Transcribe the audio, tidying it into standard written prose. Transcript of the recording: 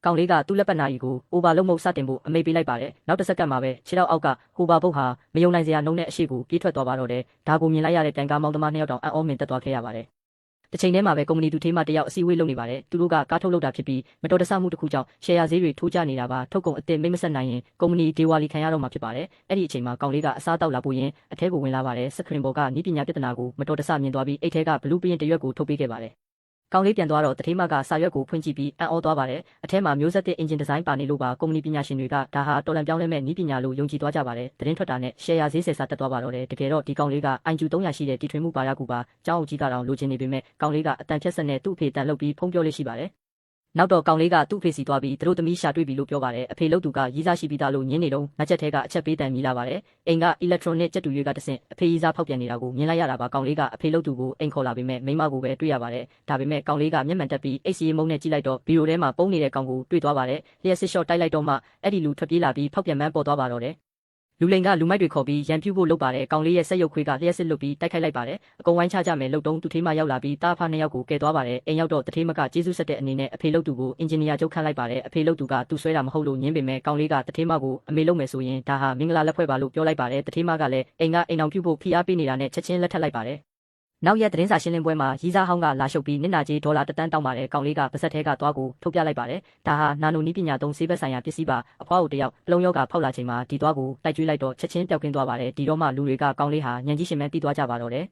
ကောင်လေးကသူ့လက်ပတ်နာရီကိုအိုဘာလုံးမုတ်စတင်ဖို့အမိန့်ပေးလိုက်ပါတယ်နောက်တစ်စက္ကန့်မှာပဲခြေထောက်အောက်ကဟိုဘာဘုတ်ဟာမယုံနိုင်စရာနှုံးနဲ့အရှိကိုပြေးထွက်သွားပါတော့တယ်ဒါကိုမြင်လိုက်ရတဲ့တိုင်ကားမောင်းသမား2ယောက်တောင်အံ့ဩမြင်တက်သွားခဲ့ရပါတယ်တစ်ချိန်တည်းမှာပဲကုမ္ပဏီသူထေးမတယောက်အစည်းအဝေးလုပ်နေပါတယ်သူတို့ကကားထုတ်လုပ်တာဖြစ်ပြီးမတော်တဆမှုတစ်ခုကြောင့်ရှယ်ယာဈေးတွေထိုးကျနေတာပါထုတ်ကုန်အသစ်မိတ်မဆက်နိုင်ရင်ကုမ္ပဏီဒေဝါလီခံရတော့မှာဖြစ်ပါတယ်အဲ့ဒီအချိန်မှာကောင်လေးကအစားတောက်လာဖို့ရင်အထဲကိုဝင်လာပါတယ်စခရင်ဘော်ကနီးပညာပြဿနာကိုမတော်တဆမြင်သွားပြီးအိတ်ထဲကဘလူးပရင်တရွက်ကိုထုတ်ပေးခဲ့ပါတယ်ကောင်လေးပြန်သွားတော့တထေးမကစာရွက်ကိုဖွင့်ကြည့်ပြီးအံ့ဩသွားပါတယ်အထဲမှာမျိုးဆက်သစ်အင်ဂျင်ဒီဇိုင်းပါနေလို့ပါကုမ္ပဏီပညာရှင်တွေကဒါဟာတော်လန်ပြောင်းလဲမဲ့နီးပညာလို့ယုံကြည်သွားကြပါတယ်သတင်းထွက်တာနဲ့ရှယ်ယာဈေးဆယ်ဆတက်သွားပါတော့တယ်တကယ်တော့ဒီကောင်လေးက IQ 300ရှိတဲ့တီထွင်မှုပါရကူပါကျောင်းအုပ်ကြီးကတော့လိုချင်နေပေမဲ့ကောင်လေးကအတန်ဖြတ်ဆက်နဲ့သူ့အဖေတန်လုပ်ပြီးဖုံးပြောလေးရှိပါတယ်နောက်တော့ကောင်လေးကသူ့အဖေစီသွားပြီးသူတို့သမီးရှာတွေ့ပြီလို့ပြောပါတယ်အဖေလို့သူကရီးစားရှိပြီးသားလို့ညင်းနေတော့ငါချက်ထဲကအချက်ပေးတန်မိလာပါတယ်အိမ်က electronic ကြက်တူရွေးကတဆင့်အဖေရီးစားဖောက်ပြန်နေတာကိုမြင်လိုက်ရတာပါကောင်လေးကအဖေလို့သူကိုအိမ်ခေါ်လာပေမဲ့မိမကိုပဲတွေ့ရပါတယ်ဒါပေမဲ့ကောင်လေးကမျက်မှန်တက်ပြီးအိတ်စီမုံနဲ့ကြည့်လိုက်တော့ဘီရိုထဲမှာပုံနေတဲ့ကောင်ကိုတွေ့သွားပါတယ်လျှက်စစ်ရှော့တိုက်လိုက်တော့မှအဲ့ဒီလူထွက်ပြေးလာပြီးဖောက်ပြန်မှန်းပေါ်သွားပါတော့တယ်လူလိန်ကလူမိုက်တွေခေါ်ပြီးရန်ပြူဖို့လုပ်ပါတယ်ကောင်လေးရဲ့ဆက်ရုပ်ခွေးကလျှက်စစ်လွတ်ပြီးတိုက်ခိုက်လိုက်ပါတယ်အကုန်ဝိုင်းချကြမယ်လှုပ်တုံးသူထေးမရောက်လာပြီးတားဖား2ယောက်ကိုကယ်သွားပါတယ်အိမ်ရောက်တော့တထေးမကကျေးဇူးဆက်တဲ့အနေနဲ့အဖေလုပ်သူကိုအင်ဂျင်နီယာချုပ်ခန့်လိုက်ပါတယ်အဖေလုပ်သူကသူဆွဲတာမဟုတ်လို့ညင်းပေမဲ့ကောင်လေးကတထေးမကိုအမေလုပ်မယ်ဆိုရင်ဒါဟာမင်္ဂလာလက်ဖွဲ့ပါလို့ပြောလိုက်ပါတယ်တထေးမကလည်းအိမ်ကအိမ်အောင်ပြုဖို့ဖိအားပေးနေတာနဲ့ချက်ချင်းလက်ထပ်လိုက်ပါတယ်နောက်ရက်သတင်းစာရှင်းလင်းပွဲမှာရီးစားဟောင်းကလာရှုပ်ပြီးနစ်နာကြေးဒေါ်လာ1 တန်းတောင်းပါတယ်ကောင်လေးကပါဆက်ထဲကသွားကိုထုတ်ပြလိုက်ပါတယ်ဒါဟာနာနိုနီးပညာသုံးဆေးဘက်ဆိုင်ရာပစ္စည်းပါအဖွားအိုတယောက်ပလုံယောဂဖောက်လာချိန်မှာဒီသွားကိုတိုက်ကျွေးလိုက်တော့ချက်ချင်းပျောက်ကင်းသွားပါတယ်ဒီတော့မှလူတွေကကောင်လေးဟာညံကြီးရှင်မဲတီးသွားကြပါတော့တယ်